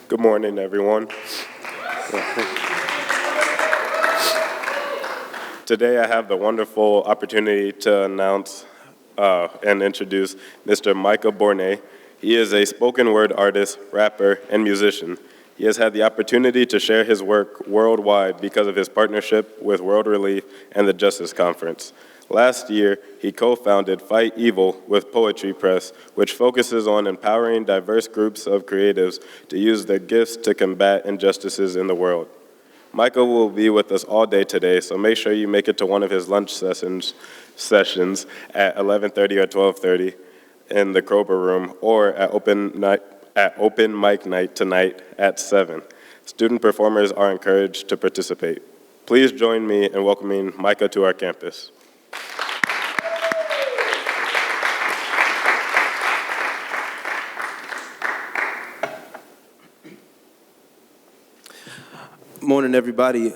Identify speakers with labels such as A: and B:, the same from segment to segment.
A: Good morning, everyone. Today I have the wonderful opportunity to announce and introduce Mr. Micah Bournes. He is a spoken word artist, rapper, and musician. He has had the opportunity to share his work worldwide because of his partnership with World Relief and the Justice Conference. Last year, he co-founded Fight Evil with Poetry Press, which focuses on empowering diverse groups of creatives to use their gifts to combat injustices in the world. Michael will be with us all day today, so make sure you make it to one of his lunch sessions at 11:30 or 12:30 in the Krober room, or at open mic night tonight at 7. Student performers are encouraged to participate. Please join me in welcoming Micah to our campus.
B: Morning, everybody.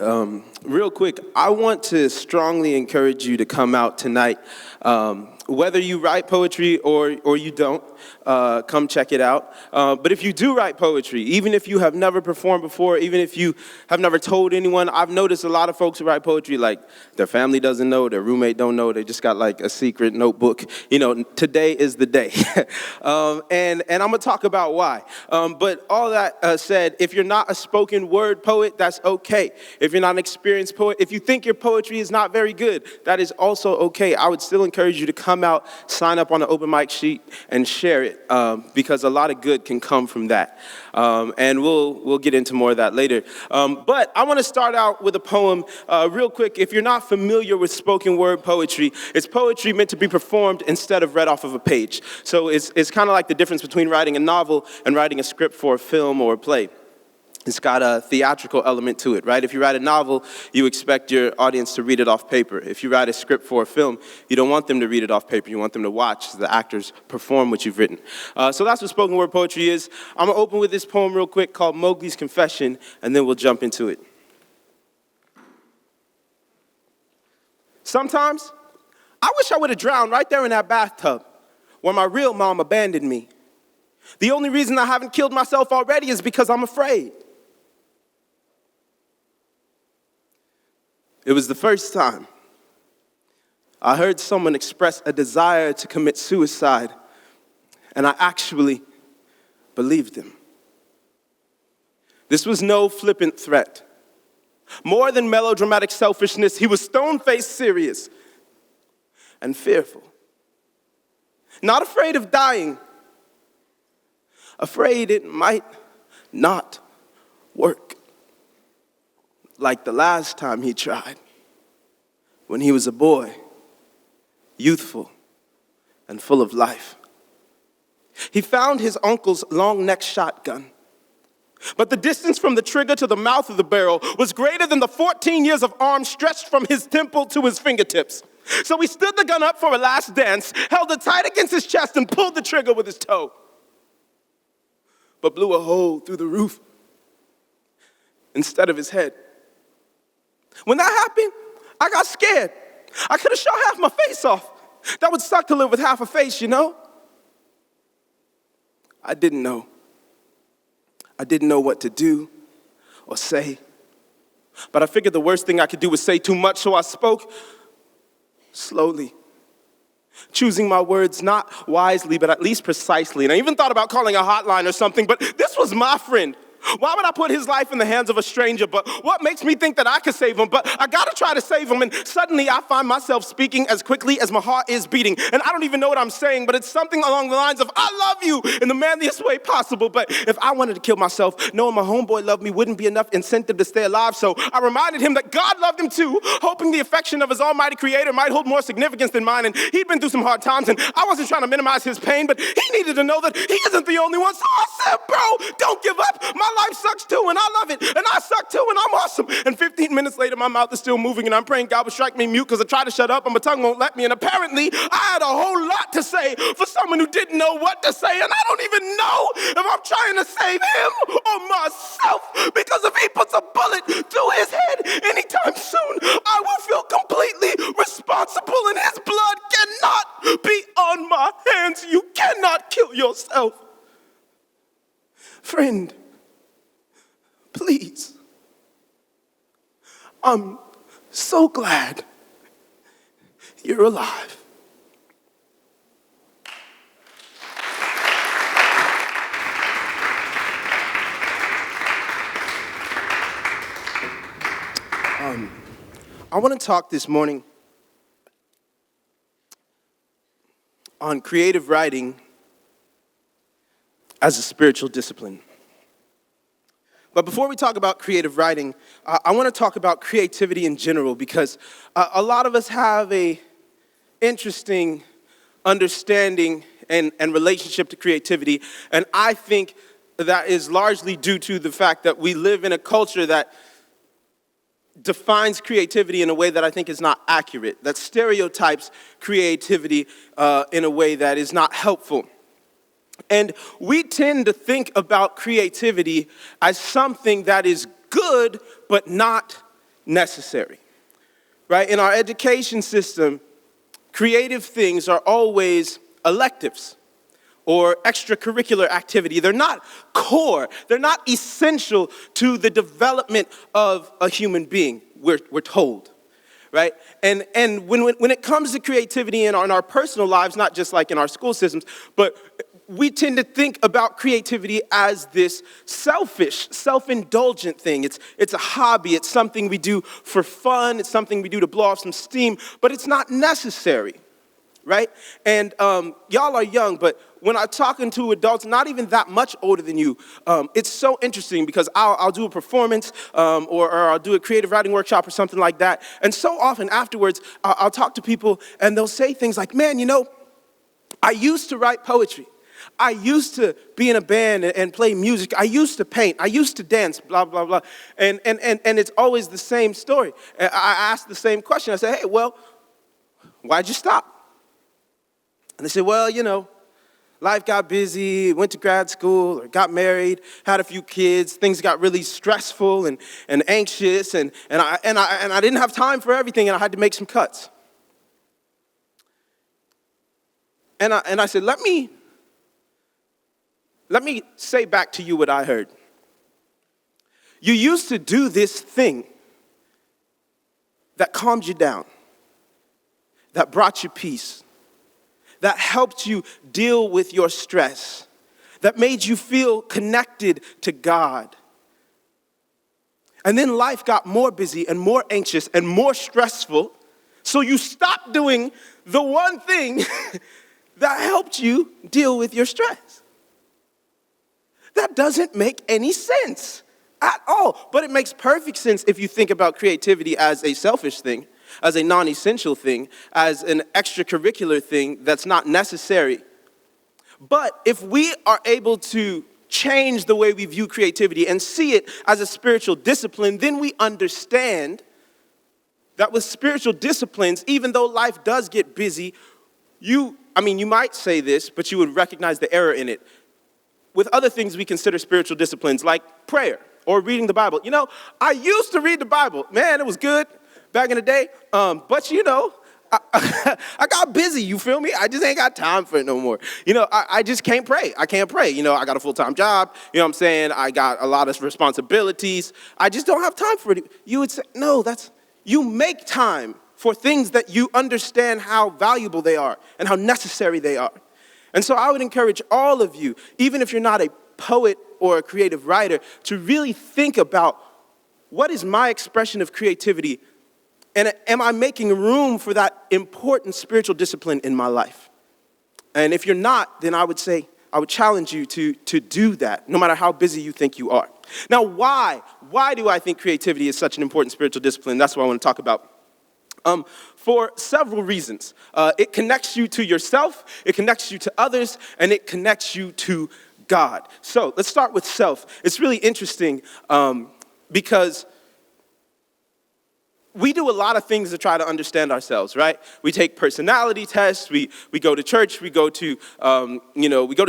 B: Real quick, I want to strongly encourage you to come out tonight. Whether you write poetry or you don't, come check it out. But if you do write poetry, even if you have never performed before, even if you have never told anyone, I've noticed a lot of folks who write poetry, like their family doesn't know, their roommate don't know, they just got like a secret notebook. You know, today is the day. And I'm gonna talk about why. But all that said, if you're not a spoken word poet, that's okay. If you're not an experienced poet, if you think your poetry is not very good, that is also okay. I would still encourage you to come out, sign up on an open mic sheet, and share it, because a lot of good can come from that. And we'll get into more of that later. But I want to start out with a poem real quick. If you're not familiar with spoken word poetry, it's poetry meant to be performed instead of read off of a page. So it's kind of like the difference between writing a novel and writing a script for a film or a play. It's got a theatrical element to it, right? If you write a novel, you expect your audience to read it off paper. If you write a script for a film, you don't want them to read it off paper. You want them to watch the actors perform what you've written. So that's what spoken word poetry is. I'm going to open with this poem real quick called Mowgli's Confession, and then we'll jump into it. Sometimes, I wish I would have drowned right there in that bathtub where my real mom abandoned me. The only reason I haven't killed myself already is because I'm afraid. It was the first time I heard someone express a desire to commit suicide, and I actually believed him. This was no flippant threat. More than melodramatic selfishness, he was stone-faced serious and fearful. Not afraid of dying, afraid it might not work. Like the last time he tried, when he was a boy, youthful and full of life. He found his uncle's long-neck shotgun, but the distance from the trigger to the mouth of the barrel was greater than the 14 years of arms stretched from his temple to his fingertips. So he stood the gun up for a last dance, held it tight against his chest, and pulled the trigger with his toe, but blew a hole through the roof instead of his head. When that happened, I got scared. I could have shot half my face off. That would suck to live with half a face, you know? I didn't know. I didn't know what to do or say. But I figured the worst thing I could do was say too much, so I spoke slowly, choosing my words not wisely, but at least precisely. And I even thought about calling a hotline or something, but this was my friend. Why would I put his life in the hands of a stranger? But what makes me think that I could save him? But I gotta try to save him. And suddenly I find myself speaking as quickly as my heart is beating. And I don't even know what I'm saying, but it's something along the lines of, I love you, in the manliest way possible. But if I wanted to kill myself, knowing my homeboy loved me wouldn't be enough incentive to stay alive. So I reminded him that God loved him too, hoping the affection of his almighty creator might hold more significance than mine. And he'd been through some hard times, and I wasn't trying to minimize his pain, but he needed to know that he isn't the only one. So I said, bro, don't give up. My life sucks too, and I love it, and I suck too, and I'm awesome. And 15 minutes later, my mouth is still moving, and I'm praying God would strike me mute because I try to shut up, and my tongue won't let me. And apparently, I had a whole lot to say for someone who didn't know what to say, and I don't even know if I'm trying to save him or myself, because if he puts a bullet through his head anytime soon, I will feel completely responsible, and his blood cannot be on my hands. You cannot kill yourself. Friend, I'm so glad you're alive. I want to talk this morning on creative writing as a spiritual discipline. But before we talk about creative writing, I want to talk about creativity in general, because a lot of us have a interesting understanding and relationship to creativity, and I think that is largely due to the fact that we live in a culture that defines creativity in a way that I think is not accurate, that stereotypes creativity in a way that is not helpful. And we tend to think about creativity as something that is good but not necessary, right? In our education system, creative things are always electives or extracurricular activity. They're not core. They're not essential to the development of a human being, we're told, right? And when it comes to creativity in our personal lives, not just like in our school systems, but we tend to think about creativity as this selfish, self-indulgent thing. It's a hobby. It's something we do for fun. It's something we do to blow off some steam, but it's not necessary, right? And y'all are young, but when I'm talking to adults, not even that much older than you, it's so interesting because I'll do a performance or I'll do a creative writing workshop or something like that. And so often afterwards, I'll talk to people and they'll say things like, man, I used to write poetry. I used to be in a band and play music. I used to paint. I used to dance, blah, blah, blah. And it's always the same story. I ask the same question. I say, hey, well, why'd you stop? And they say, well, life got busy, went to grad school, or got married, had a few kids. Things got really stressful and anxious, and I didn't have time for everything, and I had to make some cuts. And I said, let me say back to you what I heard. You used to do this thing that calmed you down, that brought you peace, that helped you deal with your stress, that made you feel connected to God. And then life got more busy and more anxious and more stressful, so you stopped doing the one thing that helped you deal with your stress. That doesn't make any sense at all. But it makes perfect sense if you think about creativity as a selfish thing, as a non-essential thing, as an extracurricular thing that's not necessary. But if we are able to change the way we view creativity and see it as a spiritual discipline, then we understand that with spiritual disciplines, even though life does get busy, you might say this, but you would recognize the error in it. With other things we consider spiritual disciplines, like prayer or reading the Bible. I used to read the Bible. Man, it was good back in the day. But I got busy, you feel me? I just ain't got time for it no more. I just can't pray. I can't pray. I got a full-time job. You know what I'm saying? I got a lot of responsibilities. I just don't have time for it. You would say, no, you make time for things that you understand how valuable they are and how necessary they are. And so I would encourage all of you, even if you're not a poet or a creative writer, to really think about what is my expression of creativity, and am I making room for that important spiritual discipline in my life? And if you're not, then I would challenge you to do that, no matter how busy you think you are. Now, why? Why do I think creativity is such an important spiritual discipline? That's what I want to talk about. For several reasons. It connects you to yourself, it connects you to others, and it connects you to God. So let's start with self. It's really interesting because we do a lot of things to try to understand ourselves, right? We take personality tests, we go to church, we go to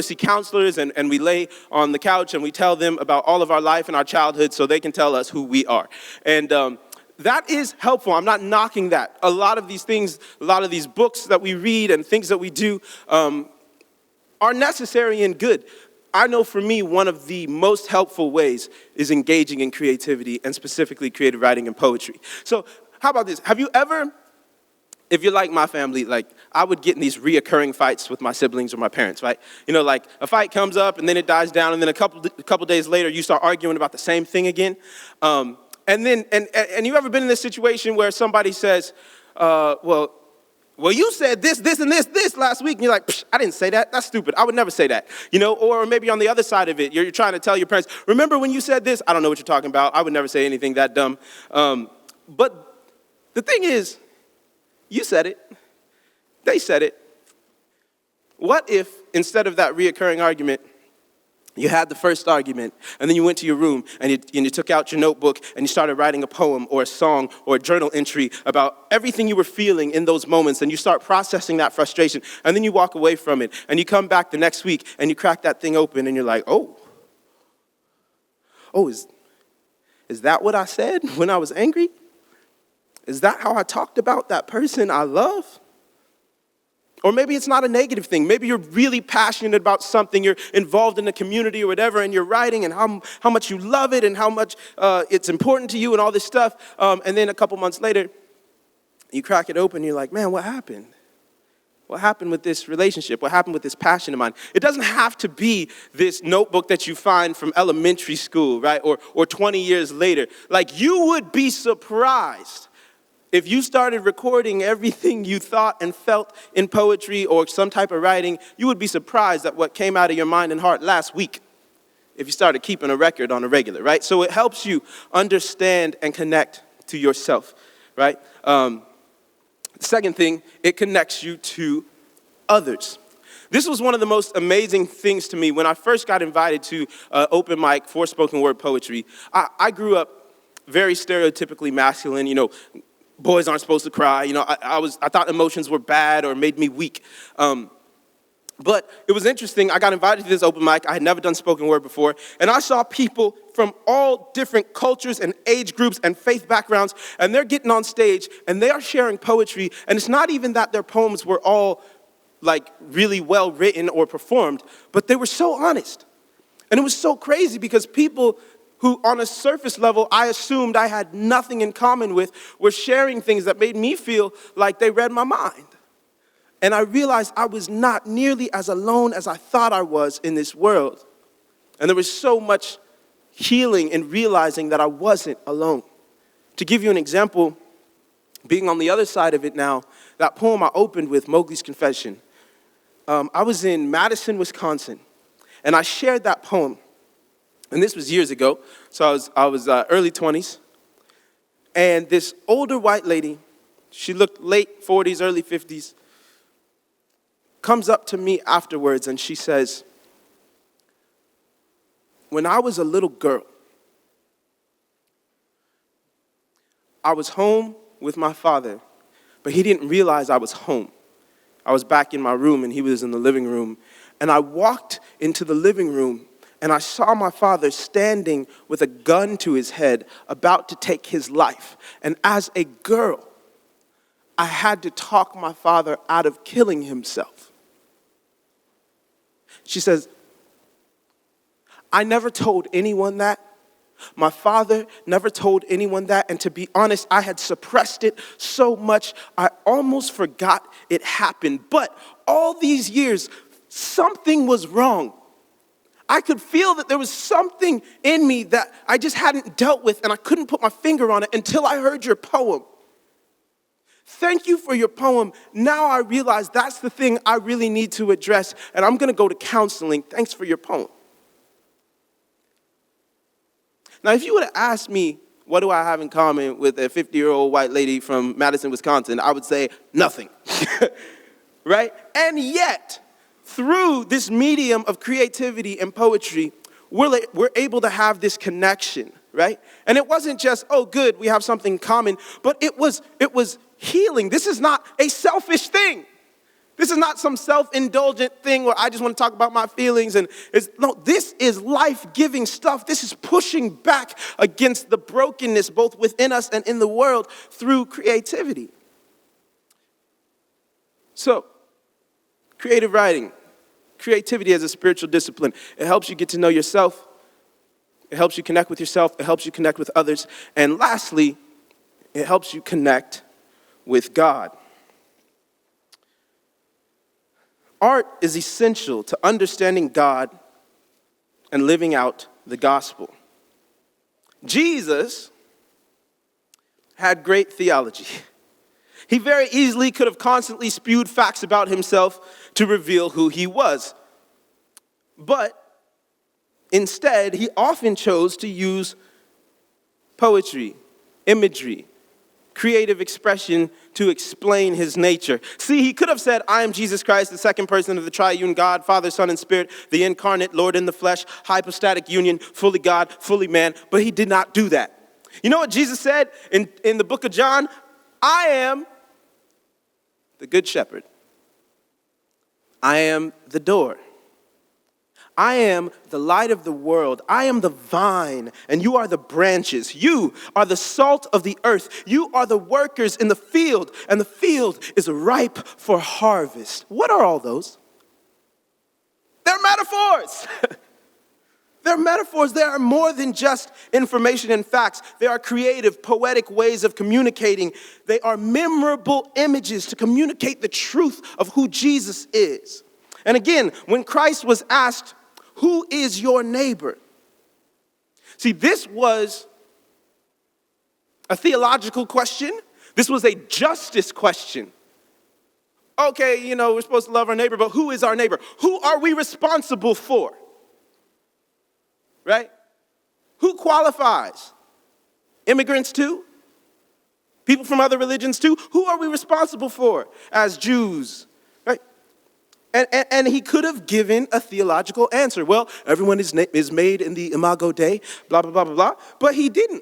B: see counselors, and we lay on the couch and we tell them about all of our life and our childhood so they can tell us who we are. And that is helpful. I'm not knocking that. A lot of these things, a lot of these books that we read and things that we do are necessary and good. I know for me, one of the most helpful ways is engaging in creativity and specifically creative writing and poetry. So how about this? Have you ever, if you're like my family, like I would get in these reoccurring fights with my siblings or my parents, right? You know, like a fight comes up and then it dies down and then a couple days later you start arguing about the same thing again. And you ever been in this situation where somebody says, well, you said this, and this last week, and you're like, I didn't say that. That's stupid. I would never say that. You know, or maybe on the other side of it, you're trying to tell your parents, remember when you said this? I don't know what you're talking about. I would never say anything that dumb. But the thing is, you said it. They said it. What if, instead of that reoccurring argument, you had the first argument, and then you went to your room, and you took out your notebook, and you started writing a poem or a song or a journal entry about everything you were feeling in those moments, and you start processing that frustration, and then you walk away from it, and you come back the next week, and you crack that thing open, and you're like, is that what I said when I was angry? Is that how I talked about that person I love? Or maybe it's not a negative thing. Maybe you're really passionate about something. You're involved in a community or whatever, and you're writing and how much you love it and how much it's important to you and all this stuff. And then a couple months later, you crack it open and you're like, man, what happened? What happened with this relationship? What happened with this passion of mine? It doesn't have to be this notebook that you find from elementary school, right? Or 20 years later. Like, you would be surprised if you started recording everything you thought and felt in poetry or some type of writing. You would be surprised at what came out of your mind and heart last week if you started keeping a record on a regular, right? So it helps you understand and connect to yourself, right? The second thing, it connects you to others. This was one of the most amazing things to me when I first got invited to open mic for spoken word poetry. I grew up very stereotypically masculine, you know. Boys aren't supposed to cry. You know, I thought emotions were bad or made me weak. But it was interesting. I got invited to this open mic. I had never done spoken word before. And I saw people from all different cultures and age groups and faith backgrounds. And they're getting on stage and they are sharing poetry. And it's not even that their poems were all like really well written or performed, but they were so honest. And it was so crazy because people who on a surface level I assumed I had nothing in common with, were sharing things that made me feel like they read my mind. And I realized I was not nearly as alone as I thought I was in this world. And there was so much healing in realizing that I wasn't alone. To give you an example, being on the other side of it now, that poem I opened with, Mowgli's Confession, I was in Madison, Wisconsin, and I shared that poem. And this was years ago, so I was early 20s. And this older white lady, she looked late 40s, early 50s, comes up to me afterwards and she says, when I was a little girl, I was home with my father, but he didn't realize I was home. I was back in my room and he was in the living room. And I walked into the living room and I saw my father standing with a gun to his head, about to take his life. And as a girl, I had to talk my father out of killing himself. She says, I never told anyone that. My father never told anyone that. And to be honest, I had suppressed it so much, I almost forgot it happened. But all these years, something was wrong. I could feel that there was something in me that I just hadn't dealt with, and I couldn't put my finger on it until I heard your poem. Thank you for your poem. Now I realize that's the thing I really need to address, and I'm going to go to counseling. Thanks for your poem. Now, if you would have asked me, what do I have in common with a 50-year-old white lady from Madison, Wisconsin, I would say nothing, right? And yet, through this medium of creativity and poetry, we're able to have this connection, right? And it wasn't just, oh, good, we have something in common, but it was healing. This is not a selfish thing. This is not some self-indulgent thing where I just want to talk about my feelings. No, this is life-giving stuff. This is pushing back against the brokenness both within us and in the world through creativity. So, creative writing, Creativity as a spiritual discipline. It helps you get to know yourself. It helps you connect with yourself. It helps you connect with others. And lastly, it helps you connect with God. Art is essential to understanding God and living out the gospel. Jesus had great theology. He very easily could have constantly spewed facts about himself to reveal who he was. But instead, he often chose to use poetry, imagery, creative expression to explain his nature. See, he could have said, I am Jesus Christ, the second person of the triune God, Father, Son, and Spirit, the incarnate Lord in the flesh, hypostatic union, fully God, fully man, but he did not do that. You know what Jesus said in the book of John? I am the good shepherd. I am the door. I am the light of the world. I am the vine, and you are the branches. You are the salt of the earth. You are the workers in the field, and the field is ripe for harvest. What are all those? They're metaphors. They're metaphors. They are more than just information and facts. They are creative, poetic ways of communicating. They are memorable images to communicate the truth of who Jesus is. And again, when Christ was asked, who is your neighbor? See, this was a theological question. This was a justice question. Okay, we're supposed to love our neighbor, but who is our neighbor? Who are we responsible for? Right? Who qualifies? Immigrants too? People from other religions too? Who are we responsible for as Jews? Right? And he could have given a theological answer. Well, everyone is made in the imago Dei, blah, blah, blah, blah, blah. But he didn't.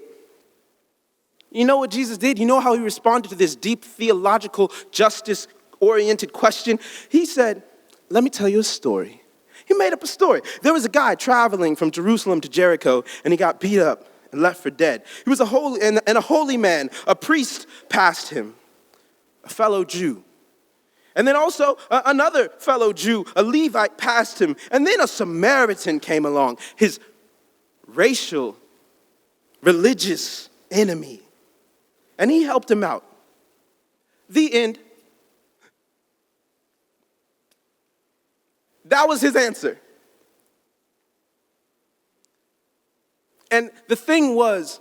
B: You know what Jesus did? You know how he responded to this deep theological justice-oriented question? He said, let me tell you a story. He made up a story. There was a guy traveling from Jerusalem to Jericho, and he got beat up and left for dead. He was a holy man. A priest passed him, a fellow Jew. And then also another fellow Jew, a Levite, passed him. And then a Samaritan came along, his racial, religious enemy. And he helped him out. The end. That was his answer. And the thing was,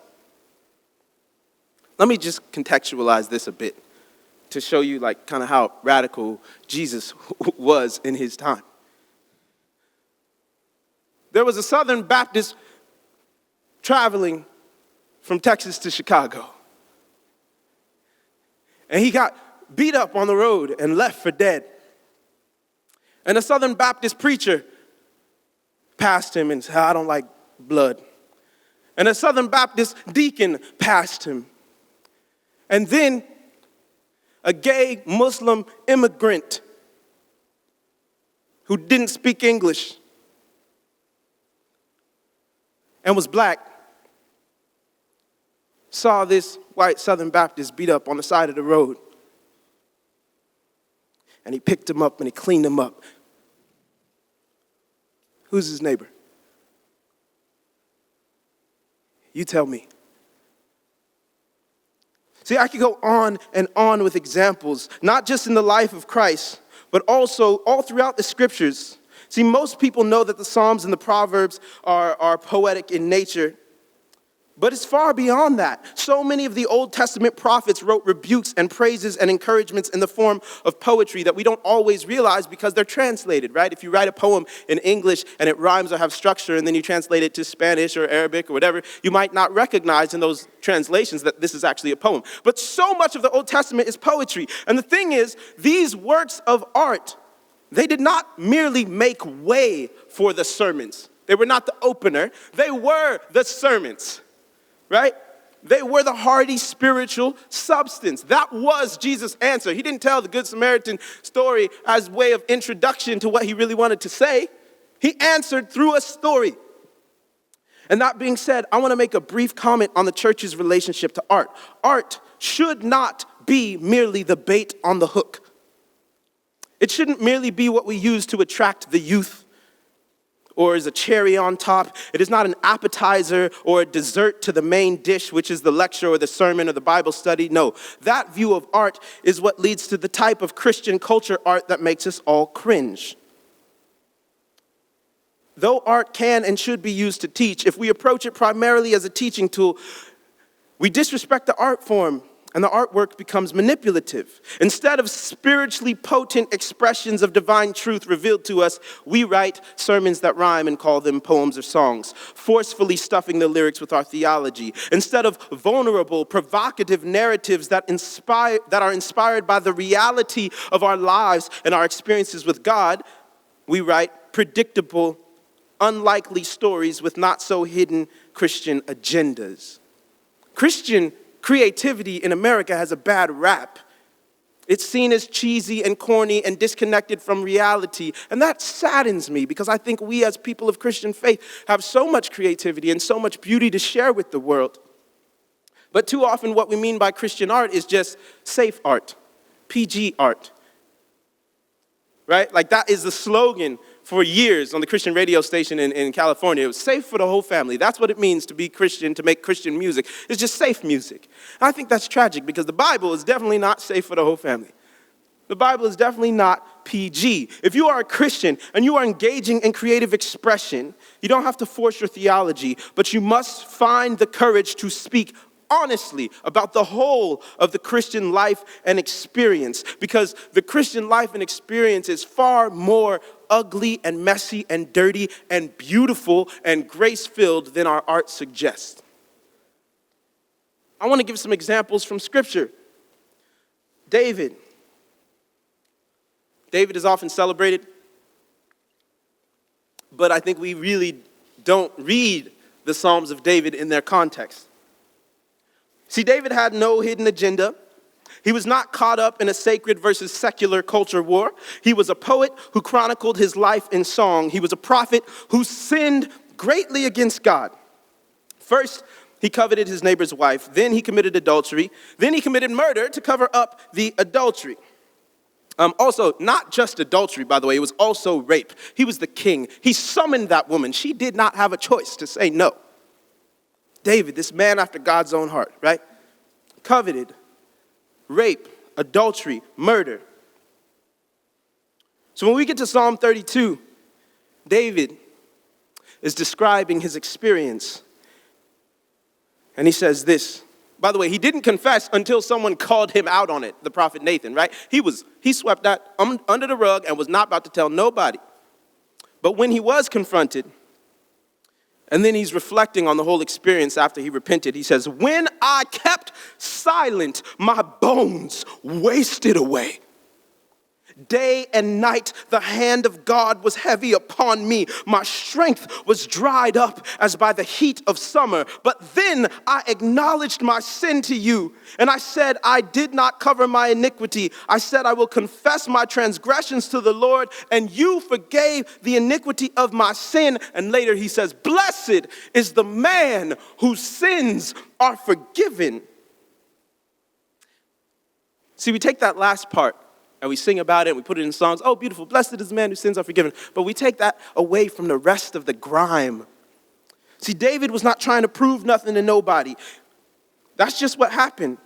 B: let me just contextualize this a bit to show you kind of how radical Jesus was in his time. There was a Southern Baptist traveling from Texas to Chicago. And he got beat up on the road and left for dead. And a Southern Baptist preacher passed him and said, I don't like blood. And a Southern Baptist deacon passed him. And then a gay Muslim immigrant who didn't speak English and was black saw this white Southern Baptist beat up on the side of the road. And he picked him up and he cleaned him up. Who's his neighbor? You tell me. See, I could go on and on with examples, not just in the life of Christ, but also all throughout the scriptures. See, most people know that the Psalms and the Proverbs are poetic in nature. But it's far beyond that. So many of the Old Testament prophets wrote rebukes and praises and encouragements in the form of poetry that we don't always realize because they're translated, right? If you write a poem in English and it rhymes or have structure and then you translate it to Spanish or Arabic or whatever, you might not recognize in those translations that this is actually a poem. But so much of the Old Testament is poetry. And the thing is, these works of art, they did not merely make way for the sermons. They were not the opener. They were the sermons. Right? They were the hearty spiritual substance. That was Jesus' answer. He didn't tell the Good Samaritan story as way of introduction to what he really wanted to say. He answered through a story. And that being said, I want to make a brief comment on the church's relationship to art. Art should not be merely the bait on the hook. It shouldn't merely be what we use to attract the youth or as a cherry on top. It is not an appetizer or a dessert to the main dish, which is the lecture or the sermon or the Bible study. No, that view of art is what leads to the type of Christian culture art that makes us all cringe. Though art can and should be used to teach, if we approach it primarily as a teaching tool, we disrespect the art form and the artwork becomes manipulative. Instead of spiritually potent expressions of divine truth revealed to us, we write sermons that rhyme and call them poems or songs, forcefully stuffing the lyrics with our theology. Instead of vulnerable, provocative narratives that are inspired by the reality of our lives and our experiences with God, we write predictable, unlikely stories with not so hidden Christian agendas. Christian creativity in America has a bad rap. It's seen as cheesy and corny and disconnected from reality. And that saddens me because I think we as people of Christian faith have so much creativity and so much beauty to share with the world. But too often what we mean by Christian art is just safe art, PG art. Right? Like that is the slogan for years on the Christian radio station in California. It was safe for the whole family. That's what it means to be Christian, to make Christian music. It's just safe music. And I think that's tragic because the Bible is definitely not safe for the whole family. The Bible is definitely not PG. If you are a Christian and you are engaging in creative expression, you don't have to force your theology, but you must find the courage to speak honestly about the whole of the Christian life and experience, because the Christian life and experience is far more ugly and messy and dirty and beautiful and grace-filled than our art suggests. I want to give some examples from Scripture. David is often celebrated, but I think we really don't read the Psalms of David in their context. See, David had no hidden agenda. He was not caught up in a sacred versus secular culture war. He was a poet who chronicled his life in song. He was a prophet who sinned greatly against God. First, he coveted his neighbor's wife. Then he committed adultery. Then he committed murder to cover up the adultery. Also, not just adultery, by the way, it was also rape. He was the king. He summoned that woman. She did not have a choice to say no. David, this man after God's own heart, right? Coveted, rape, adultery, murder. So when we get to Psalm 32, David is describing his experience. And he says this. By the way, he didn't confess until someone called him out on it, the prophet Nathan, right? He swept that under the rug and was not about to tell nobody. But when he was confronted, and then he's reflecting on the whole experience after he repented. He says, when I kept silent, my bones wasted away. Day and night, the hand of God was heavy upon me. My strength was dried up as by the heat of summer. But then I acknowledged my sin to you, and I said, I did not cover my iniquity. I said, I will confess my transgressions to the Lord, and you forgave the iniquity of my sin. And later he says, blessed is the man whose sins are forgiven. See, we take that last part, and we sing about it, and we put it in songs. Oh, beautiful, blessed is the man whose sins are forgiven. But we take that away from the rest of the grime. See, David was not trying to prove nothing to nobody. That's just what happened.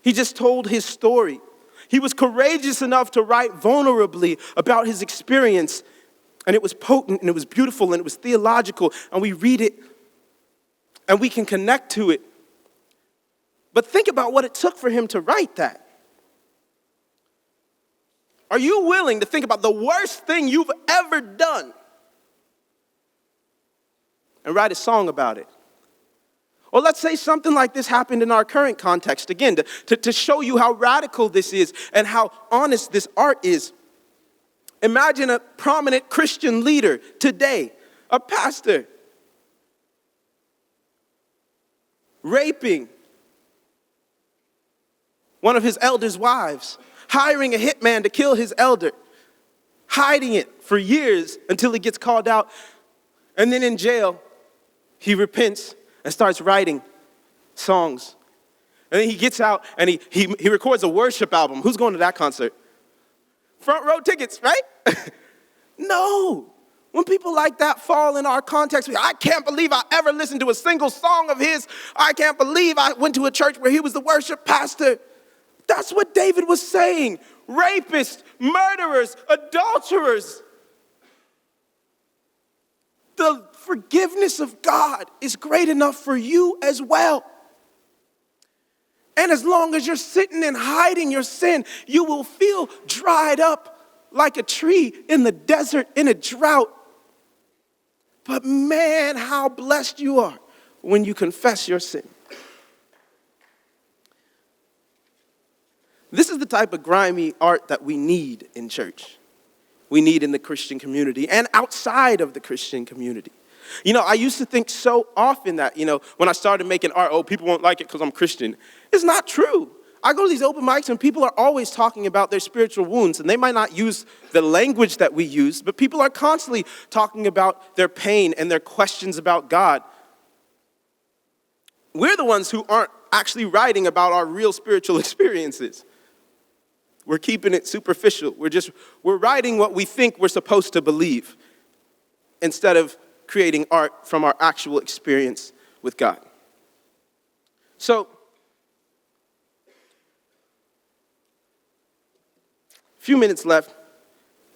B: He just told his story. He was courageous enough to write vulnerably about his experience. And it was potent, and it was beautiful, and it was theological. And we read it, and we can connect to it. But think about what it took for him to write that. Are you willing to think about the worst thing you've ever done and write a song about it? Or let's say something like this happened in our current context. Again, to show you how radical this is and how honest this art is. Imagine a prominent Christian leader today, a pastor, raping one of his elders' wives, hiring a hitman to kill his elder, hiding it for years until he gets called out. And then in jail, he repents and starts writing songs. And then he gets out and he records a worship album. Who's going to that concert? front row tickets, right? No. When people like that fall in our context, I can't believe I ever listened to a single song of his. I can't believe I went to a church where he was the worship pastor. That's what David was saying. Rapists, murderers, adulterers. The forgiveness of God is great enough for you as well. And as long as you're sitting and hiding your sin, you will feel dried up like a tree in the desert in a drought. But man, how blessed you are when you confess your sin. This is the type of grimy art that we need in church. We need in the Christian community and outside of the Christian community. You know, I used to think so often that, when I started making art, people won't like it because I'm Christian. It's not true. I go to these open mics and people are always talking about their spiritual wounds, and they might not use the language that we use, but people are constantly talking about their pain and their questions about God. We're the ones who aren't actually writing about our real spiritual experiences. We're keeping it superficial. We're writing what we think we're supposed to believe instead of creating art from our actual experience with God. So, a few minutes left.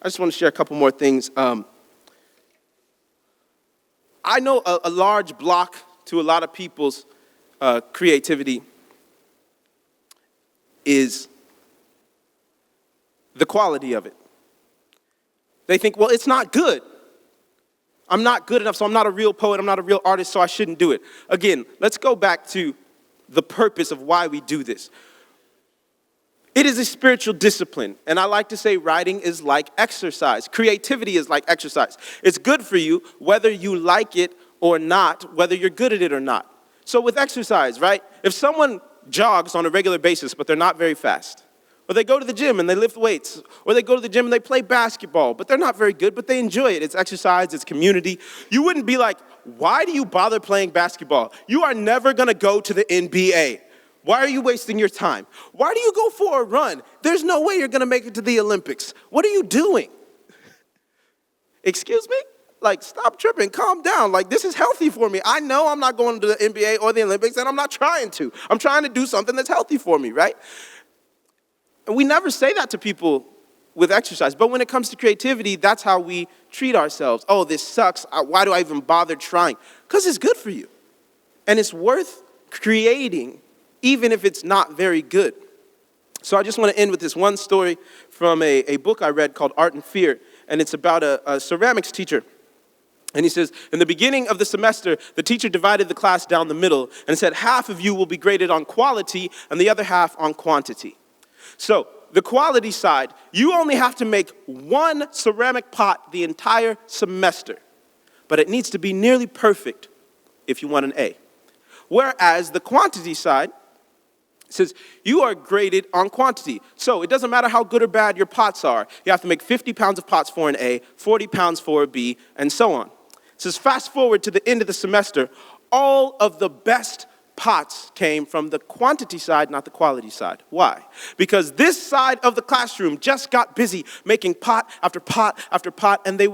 B: I just want to share a couple more things. I know a large block to a lot of people's creativity is the quality of it. They think, well, it's not good. I'm not good enough, so I'm not a real poet, I'm not a real artist, so I shouldn't do it. Again, let's go back to the purpose of why we do this. It is a spiritual discipline, and I like to say writing is like exercise. Creativity is like exercise. It's good for you whether you like it or not, whether you're good at it or not. So with exercise, right? If someone jogs on a regular basis, but they're not very fast, or they go to the gym and they lift weights, or they go to the gym and they play basketball, but they're not very good, but they enjoy it. It's exercise, it's community. You wouldn't be like, why do you bother playing basketball? You are never gonna go to the NBA. Why are you wasting your time? Why do you go for a run? There's no way you're gonna make it to the Olympics. What are you doing? Excuse me? Like, stop tripping, calm down. Like, this is healthy for me. I know I'm not going to the NBA or the Olympics, and I'm not trying to. I'm trying to do something that's healthy for me, right? And we never say that to people with exercise, but when it comes to creativity, that's how we treat ourselves. Oh, this sucks. Why do I even bother trying? Because it's good for you. And it's worth creating, even if it's not very good. So I just want to end with this one story from a book I read called Art and Fear, and it's about a ceramics teacher. And he says, in the beginning of the semester, the teacher divided the class down the middle and said, half of you will be graded on quality and the other half on quantity. So, the quality side, you only have to make one ceramic pot the entire semester, but it needs to be nearly perfect if you want an A. Whereas the quantity side says you are graded on quantity. So, it doesn't matter how good or bad your pots are. You have to make 50 pounds of pots for an A, 40 pounds for a B, and so on. It says fast forward to the end of the semester, all of the best pots came from the quantity side, not the quality side. Why? Because this side of the classroom just got busy making pot after pot after pot, and they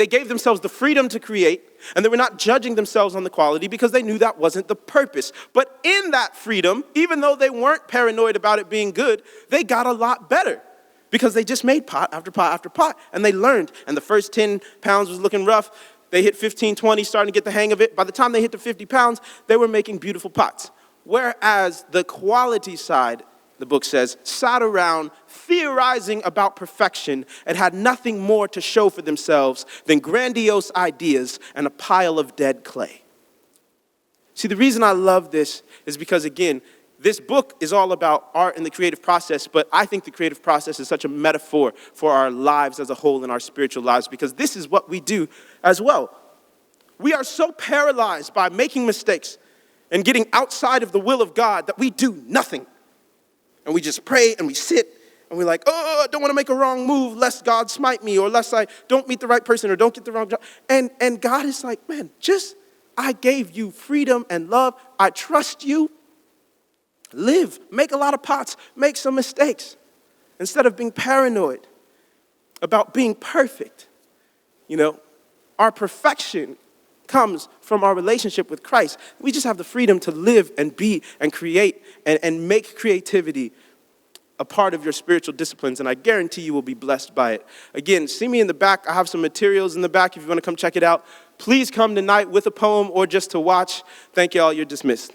B: gave themselves the freedom to create, and they were not judging themselves on the quality because they knew that wasn't the purpose. But in that freedom, even though they weren't paranoid about it being good, they got a lot better because they just made pot after pot after pot, and they learned, and the first 10 pounds was looking rough. They hit 15, 20, starting to get the hang of it. By the time they hit the 50 pounds, they were making beautiful pots. Whereas the quality side, the book says, sat around theorizing about perfection and had nothing more to show for themselves than grandiose ideas and a pile of dead clay. See, the reason I love this is because, again, this book is all about art and the creative process, but I think the creative process is such a metaphor for our lives as a whole and our spiritual lives, because this is what we do as well. We are so paralyzed by making mistakes and getting outside of the will of God that we do nothing. And we just pray and we sit and we're like, oh, I don't want to make a wrong move lest God smite me, or lest I don't meet the right person or don't get the wrong job. And God is like, man, I gave you freedom and love. I trust you. Live, make a lot of pots, make some mistakes, instead of being paranoid about being perfect. You know, our perfection comes from our relationship with Christ. We just have the freedom to live and be and create and make creativity a part of your spiritual disciplines, and I guarantee you will be blessed by it. Again, see me in the back. I have some materials in the back if you want to come check it out. Please come tonight with a poem or just to watch. Thank you all. You're dismissed.